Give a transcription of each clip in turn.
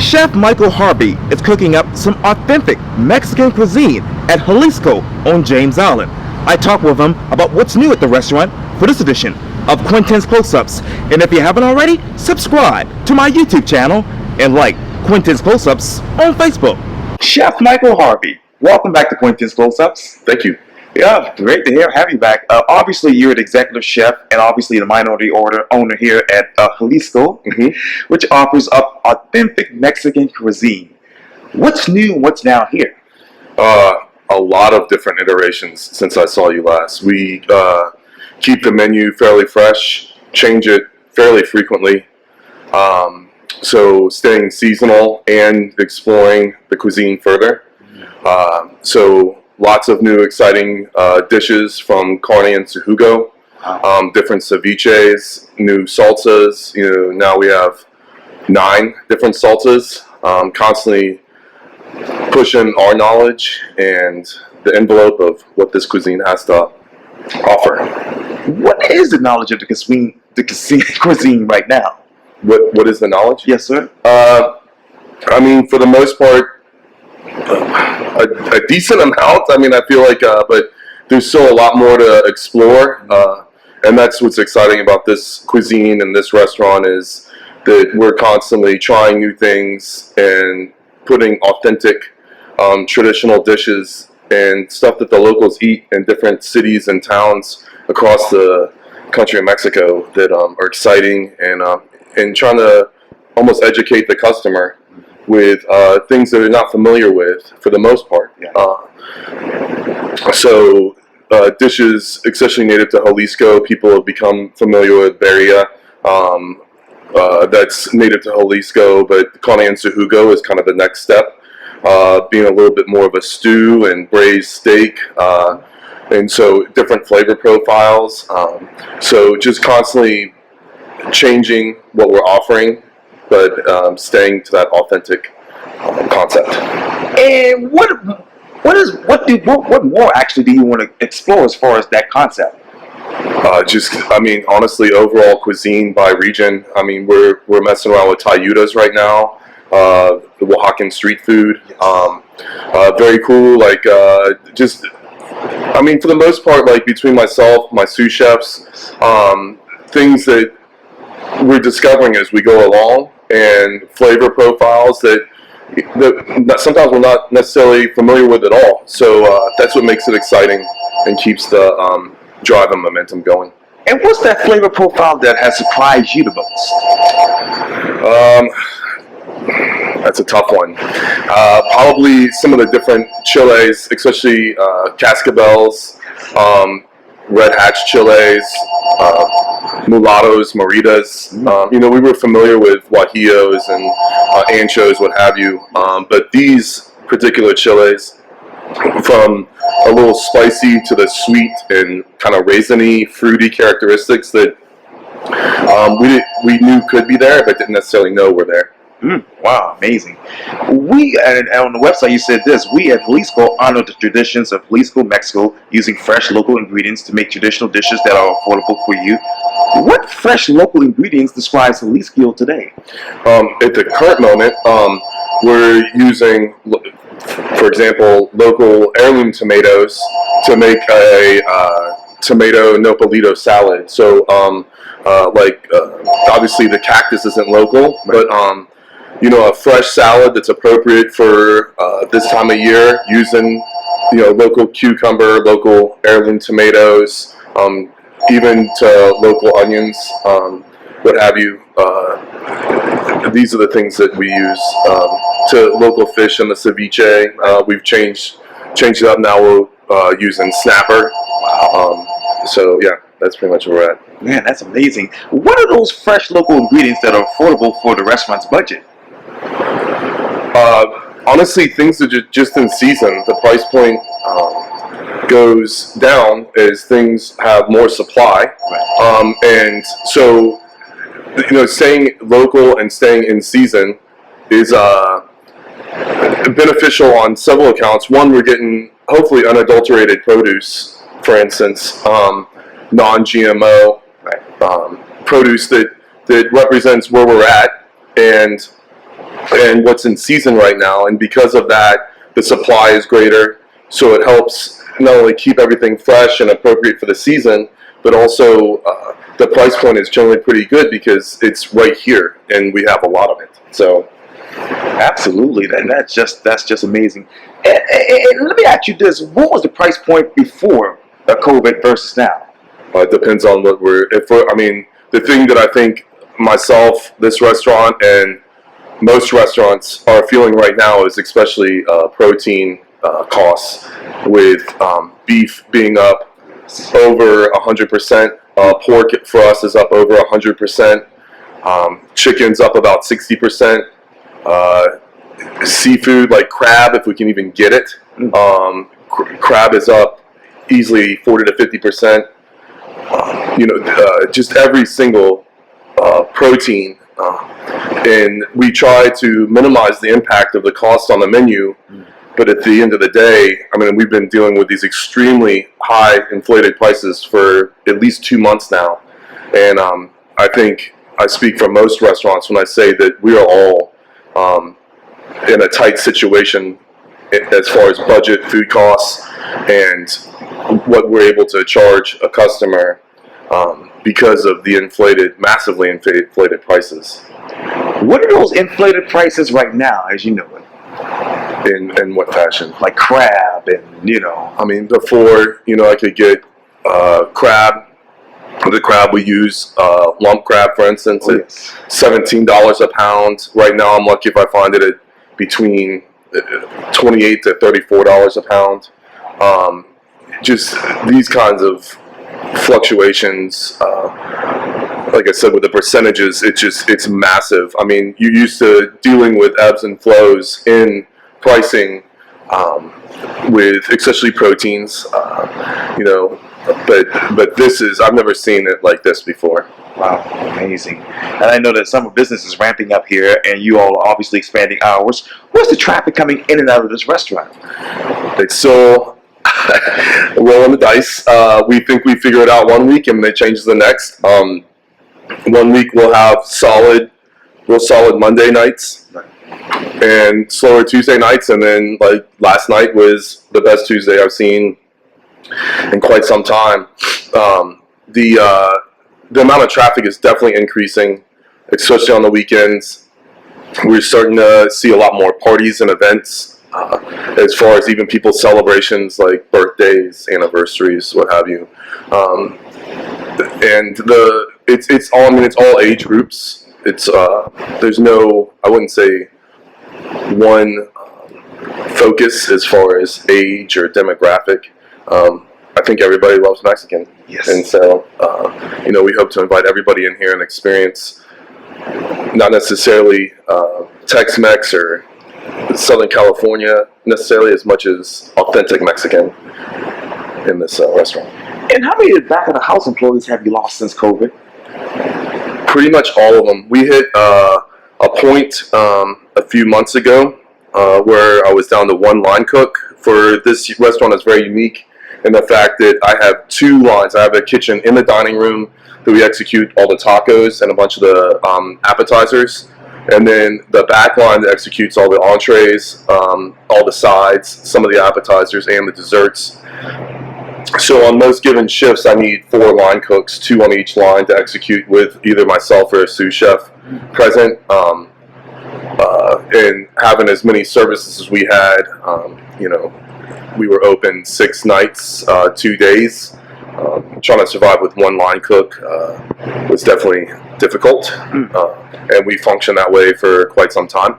Chef Michael Harvey is cooking up some authentic Mexican cuisine at Jalisco on James Island. I talked with him about what's new at the restaurant for this edition of Quintin's Close-Ups. And if you haven't already, subscribe to my YouTube channel and like Quintin's Close-Ups on Facebook. Chef Michael Harvey, welcome back to Quintin's Close-Ups. Thank you. Yeah, great to have you back. Obviously, you're the executive chef and obviously the minority owner here at Jalisco, which offers up authentic Mexican cuisine. What's new and what's down here? A lot of different iterations since I saw you last. We keep the menu fairly fresh, change it fairly frequently. So staying seasonal and exploring the cuisine further. So lots of new exciting dishes from carne and jugo, different ceviches, new salsas. Now we have 9 different salsas. Constantly pushing our knowledge and the envelope of what this cuisine has to offer. What is the knowledge of the cuisine right now? What is the knowledge? Yes, sir. I mean, for the most part, a decent amount. I mean, I feel like, but there's still a lot more to explore, and that's what's exciting about this cuisine and this restaurant is that we're constantly trying new things and putting authentic, traditional dishes and stuff that the locals eat in different cities and towns across the country of Mexico that are exciting and trying to almost educate the customer with things that they're not familiar with for the most part. So dishes, especially native to Jalisco, people have become familiar with birria. That's native to Jalisco, but carne and jugo is kind of the next step, being a little bit more of a stew and braised steak, and so different flavor profiles. So just constantly changing what we're offering, but staying to that authentic concept. And what more actually do you want to explore as far as that concept? I mean, honestly, overall cuisine by region. I mean, we're messing around with tayudas right now, the Oaxacan street food. Very cool. Like, I mean, for the most part, like between myself, my sous chefs, things that we're discovering as we go along, and flavor profiles that sometimes we're not necessarily familiar with at all. So that's what makes it exciting and keeps the drive and momentum going. And what's that flavor profile that has surprised you the most? That's a tough one. Probably some of the different chiles, especially cascabels, red hatch chiles, mulattos, moritas. We were familiar with guajillos and anchos, what have you. But these particular chiles, from a little spicy to the sweet and kind of raisiny, fruity characteristics that we knew could be there, but didn't necessarily know were there. Wow, amazing. And on the website you said this: we at Jalisco honor the traditions of Jalisco, Mexico, using fresh local ingredients to make traditional dishes that are affordable for you. What fresh local ingredients describes Jalisco today? At the current moment, we're using, for example, local heirloom tomatoes to make a tomato nopalito salad. So, obviously the cactus isn't local, but a fresh salad that's appropriate for this time of year, using local cucumber, local heirloom tomatoes, even to local onions, what have you. These are the things that we use. To local fish in the ceviche, we've changed it up. Now we're using snapper. So yeah, that's pretty much where we're at. Man, that's amazing. What are those fresh local ingredients that are affordable for the restaurant's budget? Honestly, things that are just in season. The price point goes down as things have more supply, and so staying local and staying in season is beneficial on several accounts. One, we're getting hopefully unadulterated produce, for instance, non-GMO produce that represents where we're at, and and what's in season right now. And because of that, the supply is greater, so it helps not only keep everything fresh and appropriate for the season, but also the price point is generally pretty good because it's right here and we have a lot of it. So Absolutely, that's just amazing. And let me ask you this: what was the price point before the COVID versus now? it depends on what I mean, the thing that I think myself, this restaurant, and most restaurants are feeling right now is especially protein costs, with beef being up over 100%. Pork for us is up over 100%. Chicken's up about 60%. Seafood like crab, if we can even get it, crab is up easily 40 to 50%. Just every single protein, and we try to minimize the impact of the cost on the menu. But at the end of the day, I mean, we've been dealing with these extremely high inflated prices for at least 2 months now, and I think I speak for most restaurants when I say that we are all in a tight situation as far as budget, food costs, and what we're able to charge a customer because of the massively inflated prices. What are those inflated prices right now, as you know it? In what fashion? Like crab and, I mean, before, I could get crab. The crab we use, lump crab, for instance, it's $17 a pound. Right now, I'm lucky if I find it at between $28 to $34 a pound. Just these kinds of fluctuations, like I said, with the percentages, it's massive. I mean, you're used to dealing with ebbs and flows in pricing, with especially proteins, but this is, I've never seen it like this before. Wow, amazing. And I know that summer business is ramping up here, and you all are obviously expanding hours. What's the traffic coming in and out of this restaurant? It's still rolling the dice. We think we figure it out one week, and then it changes the next. 1 week we'll have real solid Monday nights, and slower Tuesday nights, and then like last night was the best Tuesday I've seen in quite some time. The amount of traffic is definitely increasing, especially on the weekends. We're starting to see a lot more parties and events, as far as even people's celebrations like birthdays, anniversaries, what have you. And it's all age groups. There's no, I wouldn't say one focus as far as age or demographic. I think everybody loves Mexican. Yes. And so, we hope to invite everybody in here and experience not necessarily Tex-Mex or Southern California necessarily as much as authentic Mexican in this restaurant. And how many back of the house employees have you lost since COVID? Pretty much all of them. We hit a point a few months ago where I was down to one line cook. For this restaurant, it's very unique in the fact that I have 2 lines. I have a kitchen in the dining room that we execute all the tacos and a bunch of the appetizers, and then the back line that executes all the entrees, all the sides, some of the appetizers, and the desserts. So on most given shifts, I need 4 line cooks, 2 on each line to execute, with either myself or a sous chef present. And having as many services as we had, we were open 6 nights, 2 days. Trying to survive with 1 line cook was definitely difficult, and we functioned that way for quite some time.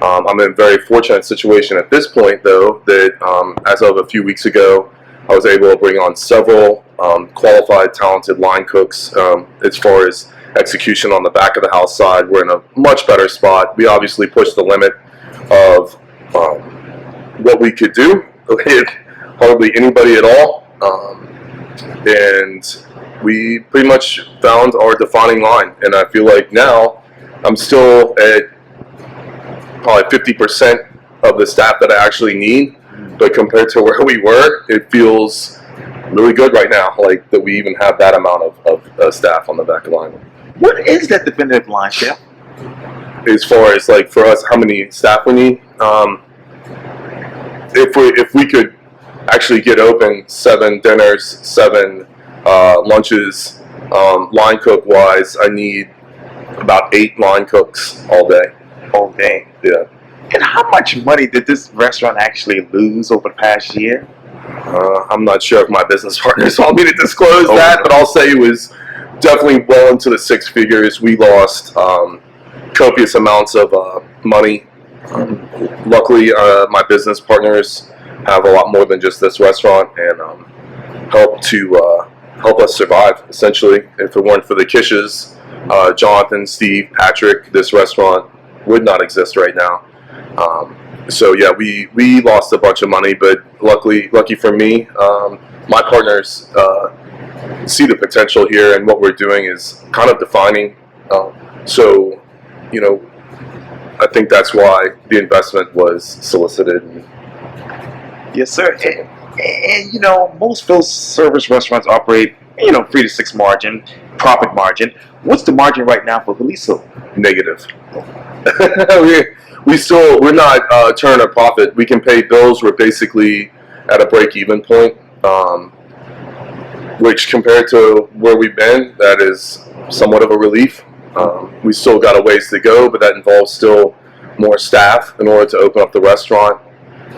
I'm in a very fortunate situation at this point, though, that as of a few weeks ago, I was able to bring on several qualified, talented line cooks. As far as execution on the back of the house side, we're in a much better spot. We obviously pushed the limit of what we could do with hardly anybody at all. And we pretty much found our defining line. And I feel like now I'm still at probably 50% of the staff that I actually need. But compared to where we were, it feels really good right now, like that we even have that amount of staff on the back of the line. What is that definitive line, chef? as far as like for us, how many staff we need. If we could actually get open 7 dinners, 7 lunches, line cook wise, I need about 8 line cooks all day. All day. Yeah. And how much money did this restaurant actually lose over the past year? I'm not sure if my business partners want me to disclose that, but I'll say it was definitely well into the 6 figures. We lost copious amounts of money. Luckily, my business partners have a lot more than just this restaurant and help us survive, essentially. If it weren't for the Kishes, Jonathan, Steve, Patrick, this restaurant would not exist right now. So yeah, we lost a bunch of money, but lucky for me, my partners see the potential here, and what we're doing is kind of defining. So, you know, I think that's why the investment was solicited. Yes, sir. And you know, most full service restaurants operate, 3 to 6 profit margin. What's the margin right now for Jalisco? Negative. We're not turning a profit. We can pay bills. We're basically at a break-even point, which compared to where we've been, that is somewhat of a relief. We still got a ways to go, but that involves still more staff in order to open up the restaurant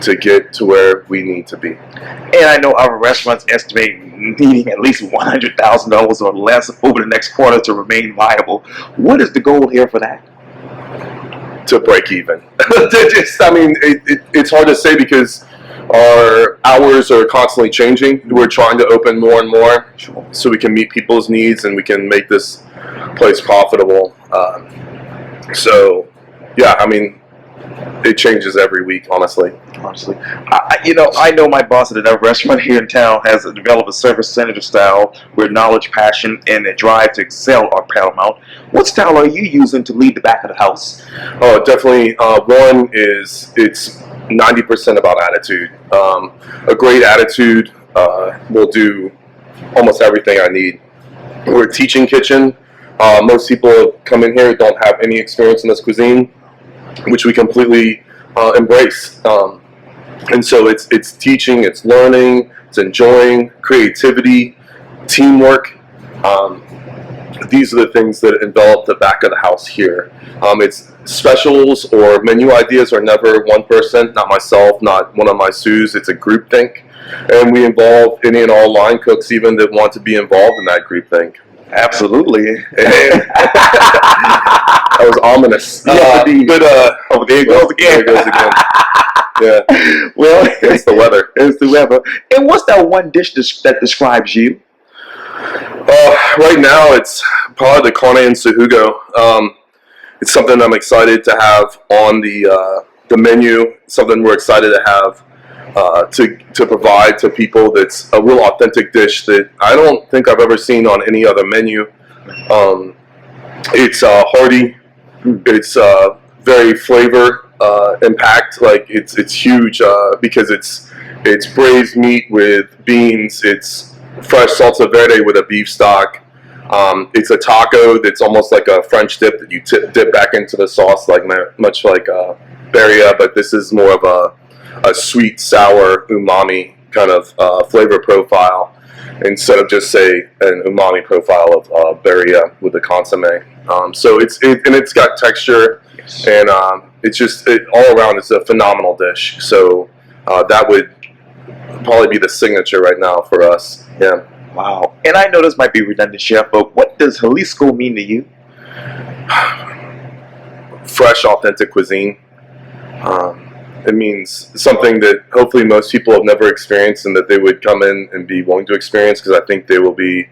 to get to where we need to be. And I know our restaurants estimate needing at least $100,000 or less over the next quarter to remain viable. What is the goal here for that? To break even. It's hard to say because our hours are constantly changing. We're trying to open more and more so we can meet people's needs and we can make this place profitable. So, yeah, it changes every week, honestly. I know my boss at another restaurant here in town has developed a service center style where knowledge, passion, and a drive to excel are paramount. What style are you using to lead the back of the house? Oh, definitely. One is it's 90% about attitude. A great attitude will do almost everything I need. We're a teaching kitchen. Most people who come in here don't have any experience in this cuisine, which we completely embrace. And so it's teaching, it's learning, it's enjoying, creativity, teamwork. These are the things that envelop the back of the house here. It's specials or menu ideas are never one person, not myself, not one of my sous. It's a group think. And we involve any and all line cooks even that want to be involved in that group think. Absolutely. That was ominous. Yeah, but there it goes again. There it goes again. Yeah. Well, it's the weather. It's the weather. And what's that one dish that describes you? Right now, it's probably the carne and sahugo. It's something I'm excited to have on the menu. Something we're excited to have to provide to people. That's a real authentic dish that I don't think I've ever seen on any other menu. It's hearty. It's very flavor impact. Like it's huge because it's braised meat with beans. It's fresh salsa verde with a beef stock. It's a taco that's almost like a French dip that you dip back into the sauce, like much like birria, but this is more of a sweet, sour, umami kind of flavor profile instead of just say an umami profile of birria with the consomme. So it's got texture, and it's all around. It's a phenomenal dish. So that would probably be the signature right now for us. Yeah. Wow. And I know this might be redundant, Chef, but what does Jalisco mean to you? Fresh, authentic cuisine. It means something that hopefully most people have never experienced and that they would come in and be willing to experience, because I think they will be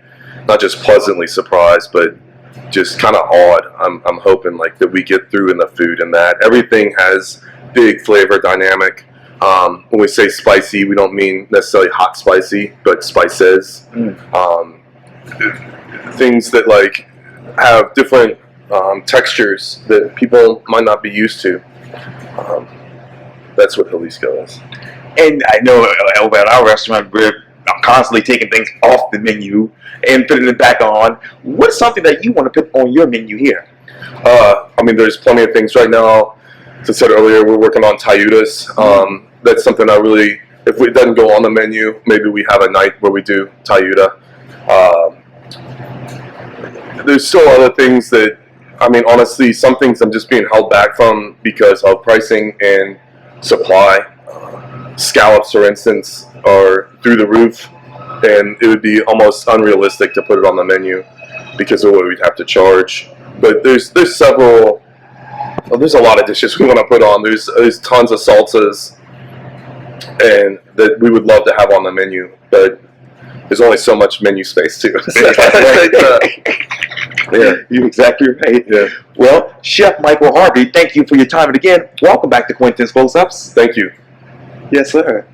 not just pleasantly surprised, but just kind of awed. I'm hoping like that we get through in the food and that everything has big flavor dynamic. When we say spicy, we don't mean necessarily hot spicy, but spices. Things that like have different textures that people might not be used to. That's what Jalisco is. And I know over at our restaurant, we're constantly taking things off the menu and putting it back on. What's something that you want to put on your menu here? I mean, there's plenty of things right now. As I said earlier, we're working on tayudas. That's something I really, if it doesn't go on the menu, maybe we have a night where we do tayuda. There's still other things that, I mean, honestly, some things I'm just being held back from because of pricing and supply. Scallops, for instance, are through the roof, and it would be almost unrealistic to put it on the menu because of what we'd have to charge. But there's several, well, there's a lot of dishes we want to put on. There's tons of salsas, and that we would love to have on the menu, but there's only so much menu space too. Yeah, you're exactly right. Yeah. Well, Chef Michael Harvey, thank you for your time, and again, welcome back to Quintin's Close-Ups. Thank you. Yes, sir.